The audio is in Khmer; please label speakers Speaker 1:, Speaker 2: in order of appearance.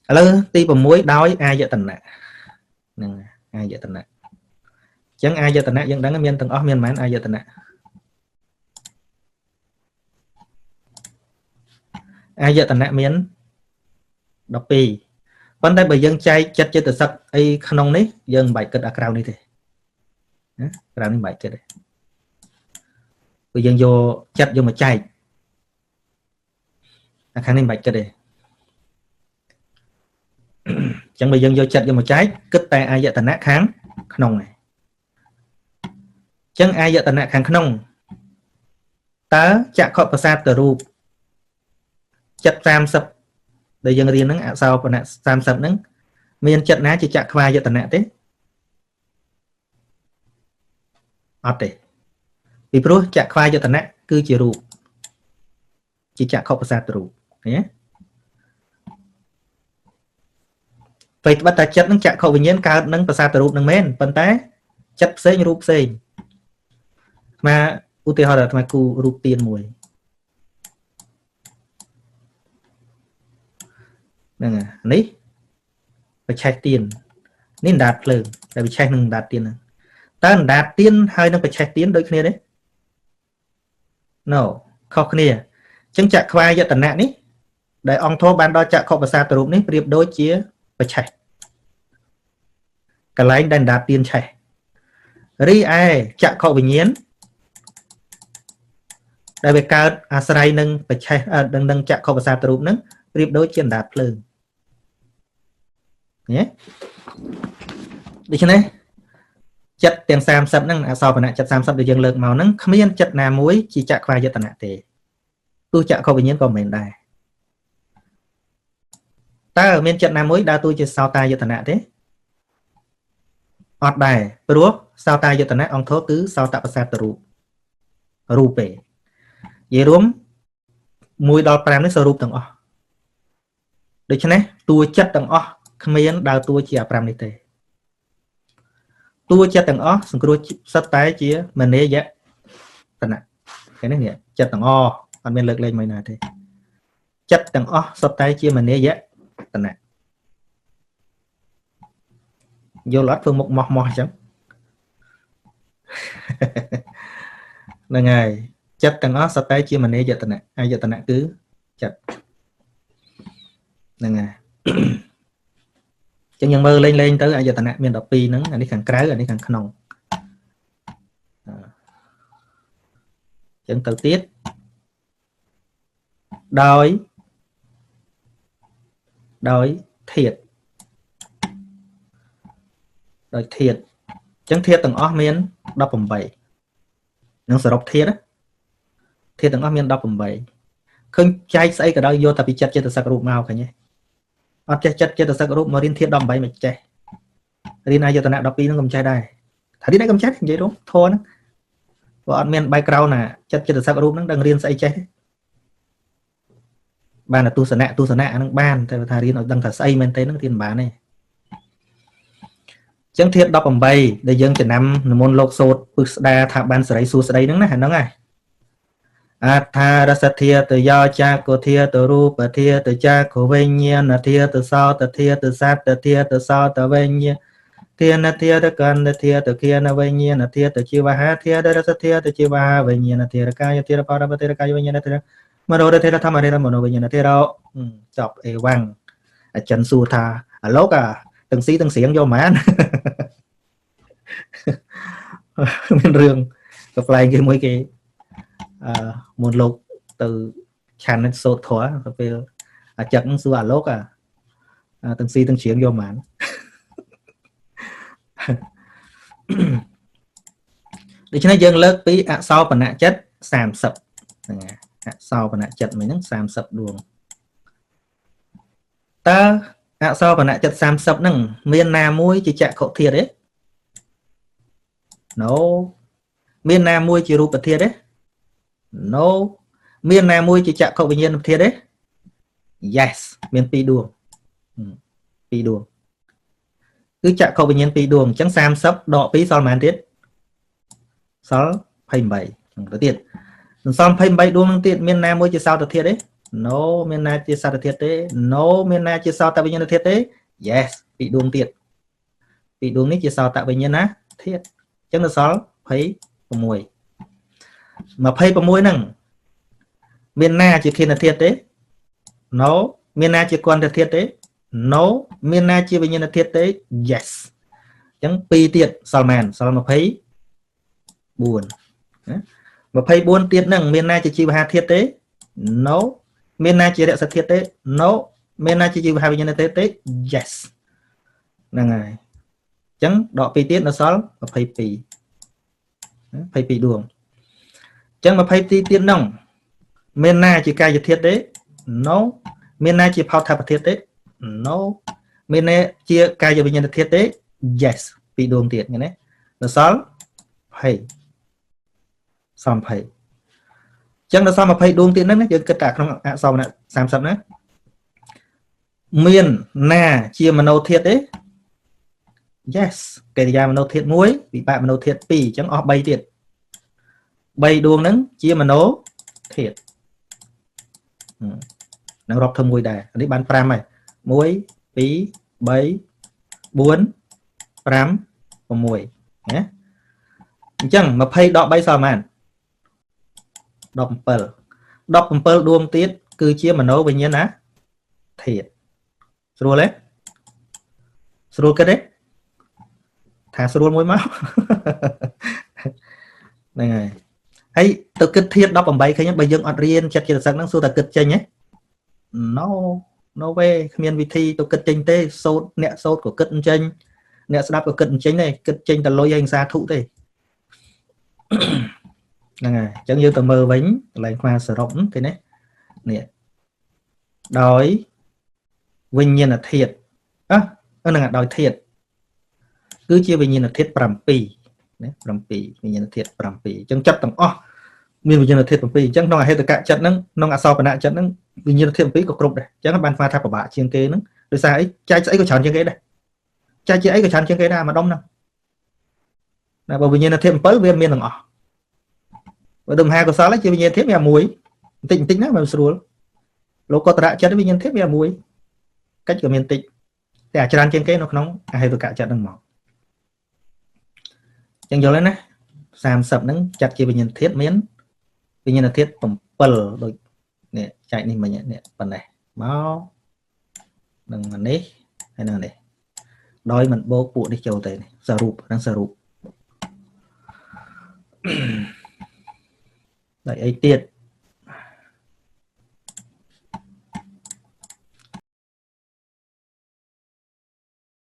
Speaker 1: ឥឡូវទី6ដោយអាយតនៈហ្នឹងអាយតនៈអញ្ចឹងអាយតនៈយើងដឹងមានទាំងអស់មានប៉ុន្មានអាយតនៈអាយតនៈមាន12ប៉ុន្តែបើយើងចែកចិត្តចេតសិកអីក្នុងនេះយើងមិនបាច់គិតអាក្រៅនេះទេណាក្រៅនេះមិនបាច់គិតទេព្រោះយើងយកចិត្តយកមកចែកអាខាងនេះមិនបាច់គិតទេអញ្ចឹងបើយើងយកចិត្តយកមកចែកគិតតែអាយតនៈខាងក្នុងឯងអញ្ចឹងអាយតនៈខាងក្នុងតើចក្ខុប្រសាទទៅរូបចិត្ត30ដែលយើងរៀនហ្នឹងអសោបនៈ30ហ្នឹងមានចិត្តណាជាចក្ខវាយតនៈទេអត់ទេពីព្រោះចក្ខវាយតនៈគឺជារូបជាចក្ខុប្រសាទរូបណាពេលត្បិតតែចិត្តនឹងចក្ខុវិញ្ញាណកើតនឹងប្រសាទរូបនឹងមែនប៉ុន្តែចិត្តផ្សេងរូបផ្សេងអាឧទាហរណ៍អាគូរូបទៀនមួយហ្នឹងនេះបច្ឆេះទៀននេះអណ្ដាតភ្លើងតែបច្ឆេះនឹងអណ្ដាតទៀនហ្នឹងតើអណ្ដាតទៀនហើយនឹងបច្ឆេះទៀនដូចគ្នាទេ No ខុសគ្នាអញ្ចឹងចក្ខវាយតនៈនេះដែលអង្គធម៌បានដល់ចក្ខុប្រសាទរូបនេះប្រៀបដូចជាបច្ឆេះកន្លែងដែលអណ្ដាតទៀនឆេះរីឯចក្ខុវិញ្ញាណដែលវាកើតអាស្រ័យនឹងបច្ឆេះនឹងចក្ខុប្រសាទរូបហ្នឹងប្រៀបដូចជាអណ្ដាតភ្លើងញ៉េដូច្នេះចិត្តទាំង30ហ្នឹងអសោបនៈចិត្ត30ដែលយើងលើកមកហ្នឹងគ្មានចិត្តណាមួយជាចក្ខវាយតនៈទេទោះចក្ខុវិញ្ញាណក៏មិនមែនដែរតើមានចិត្តណាមួយដើរតួជាសោតាយតនៈទេអត់ដែរព្រោះសោតាយតនៈអង្គធម៌គឺសោតប្រសាទរូបរូបទេនិយាយរួម1ដល់5នេះសរូបទាំងអស់ដូច្នេះតួចិត្តទាំងអស់គ្មានដើរតួជាអា5នេះទេតួចិត្តទាំងអស់សង្គ្រោះសិតតែជាមនេយតនៈឃើញនេះចិត្តទាំងអស់អត់មានលើកលែងមួយណាទេចិត្តទាំងអស់សុទ្ធតែជាមនេយតនៈយល់អត់ធ្វើមុខម៉ោះអញ្ចឹងហ្នឹងហើយចិត្តទាំងអស់សុទ្ធតែជាមនេយតនៈអាយតនៈគឺចិត្តហ្នឹងហើយចឹងយើងមើលលេងទៅអាយតនៈមាន12ហ្នឹងអានេះខាងក្រៅអានេះខាងក្នុងចឹងទៅទៀតដោយធាតុដោយធាតុចឹងធាតុទាំងអស់មាន18នឹងសរុបធាតុទាំងអស់មាន18ឃើញចែកស្អីក៏ដោយយកតែពីចិត្តចេតសិករូបមកឃើញទេអត់ចេះចិត្តចេតសិករូបមករៀនធាតុ18មិនចេះរៀនអាយតនៈ12ហ្នឹងក៏មិនចេះដែរថារៀនឯងក៏មិនចេះនិយាយរួមធរហ្នឹងព្រោះអត់មាន background ណាចិត្តចេតសិករូបហ្នឹងដឹងរៀនស្អីចេះបានតែទស្សនៈអាហ្នឹងបានតែថារៀនឲ្យដឹងថាស្អីមែនទេហ្នឹងរៀនបានទេអញ្ចឹងធាតុ18ដែលយើងចំណាំនិមន្តលោកសូត្រពឹសស្ដាថាបានសេរីសួស្ដីហ្នឹងណាហ្នឹងហើយអថារសធាតយោចាកុធាតរូបធាតចាកុវិញ្ញាណធាតសោតធាតសត្តធាតសោតវិញ្ញាធានធាតកណ្ឌធាតគានវិញ្ញាណធាតជីវហាធាតរសធាតជីវហាវិញ្ញាណធាតកាយធាតបរមធាតកាយវិញ្ញាណធាតមនោធាតធម្មធាតមនោវិញ្ញាណធាតចប់អេវ៉ាំងអចិនសួរថាអាលោកទាំងស៊ីទាំងស្រៀងយកហ្មងមានរឿងក៏ប្លែកគេមួយគេមុនលោកទៅឆានសូត្រធម៌ទៅពេលអាចឹកសួរអាលោកទាំងស៊ីទាំងជ្រៀងយកហ្មងដូច្នេះយើងលើកពីអសោបនៈចិត្ត30ហ្នឹងអសោបនៈចិត្តមួយហ្នឹង30ដួងតើអសោបនៈចិត្ត30ហ្នឹងមានណាមួយជាចក្ខុធាតុទេ No មានណាមួយជារូបធាតុទេ No មានណាមួយជាចក្ខុវិញ្ញាណធាតុទេ Yes មាន2ដួង2ដួងគឺចក្ខុវិញ្ញាណ2ដួងអញ្ចឹង30ដក2សល់ប៉ុន្មានទៀតសល់28ទៅទៀតសល់28ដួងនឹងទៀតមានណាមួយជាសោតធាតុទេ no មានណាជាសារធាតុទេ no មានណាជាសោតវិញ្ញាណធាតុទេ yes ពីដួងទៀតពីដួងនេះជាសោតវិញ្ញាណធាតុអញ្ចឹងនៅសល់26 ហ្នឹងមានណាជាធាតុធាតុទេ no មានណាជាគន្ធធាតុទេ no មានណាជាវិញ្ញាណធាតុទេ yes អញ្ចឹង2ទៀតសល់មែនសល់24 24ទៀតហ្នឹងមានណាជាជីវហាធាតុទេ no មានណាជារសធាតុទេ no មានណាជាជីវហាវិញ្ញាណធាតុទេ yes ហ្នឹងហើយអញ្ចឹងដក2ទៀតនៅសល់22 22ដួងអញ្ចឹង20ទៀតហ្នឹងមានណាជាកាយធាតុទេ no មានណាជាផោតថាបធាតុទេ no មានណាជាកាយវិញ្ញាណធាតុទេ yes 2ដួងទៀតឃើញទេនៅសល់20 សំ20អញ្ចឹងនៅសល់20ដួងទៀតហ្នឹងយើងគិតតែក្នុងអក្សរ30ណាមានណាជាមโนធាតុទេ yes កិរិយាមโนធាតុ1វិបាកមโนធាតុ2អញ្ចឹងអស់3ទៀត3ដួងហ្នឹងជាមโนធាតុនឹងរាប់ធ្វើមួយដែរនេះបាន5ហើយ1 2 3 4 5 6ណាអញ្ចឹង20ដក3សល់ប៉ុន្មាន17ដួងទៀតគឺជាមโนវិញ្ញាណធាតុស្រួលទេស្រួលគិតទេថាស្រួលមួយមកហ្នឹងហើយទៅគិតធាតុ18ឃើញបើយើងអត់រៀនចិត្តចិត្តសឹកហ្នឹងសួរតែគិតចេញហ៎ no way គ្មានវិធីទៅគិតចេញទេសូត្រអ្នកសូត្រក៏គិតចេញអ្នកស្ដាប់ក៏គិតចេញដែរគិតចេញតែលុយឲ្យសាធុទេហ្នឹងហើយអញ្ចឹងយើងទៅមើលវិញកន្លែងខ្វះសរុបគេណានេះដោយវិញ្ញាណធាតុហ្នឹងដោយធាតុគឺជាវិញ្ញាណធាតុ7ណា7វិញ្ញាណធាតុ7អញ្ចឹងចិត្តទាំងអស់មានវិញ្ញាណធាតុ7អញ្ចឹងក្នុងអហេតុកៈចិត្តហ្នឹងក្នុងអសោបនៈចិត្តហ្នឹងវិញ្ញាណធាតុ7ក៏គ្រប់ដែរអញ្ចឹងបានស្មារតីថាពិបាកជាងគេហ្នឹងដោយសារអីចែកស្អីក៏ច្រើនជាងគេដែរចែកជាអីក៏ច្រើនជាងគេដែរម្ដុំហ្នឹងតែបើវិញ្ញាណធាតុ7វាមានទាំងអស់បើដូចមហាកុសលជាវិញ្ញាណធាតុវា1បន្តិចបន្តិចណាមិនស្រួលលោកតរៈចិត្តវិញ្ញាណធាតុវា1កិច្ចក៏មានតិចតែអាច្រើនជាងគេនៅក្នុងអហេតុកៈចិត្តហ្នឹងមកអញ្ចឹងយល់ហើយណា30ហ្នឹងចាត់ជាវិញ្ញាណធាតុមានវិញ្ញាណធាតុ7ដូចនេះចែកនេះមិញនេះប៉ុណ្ណេះមកនឹងនេះហើយនឹងនេះដោយមិនបូកពួកនេះចូលទៅនេះសរុបហ្នឹងសរុបដោយអីទៀត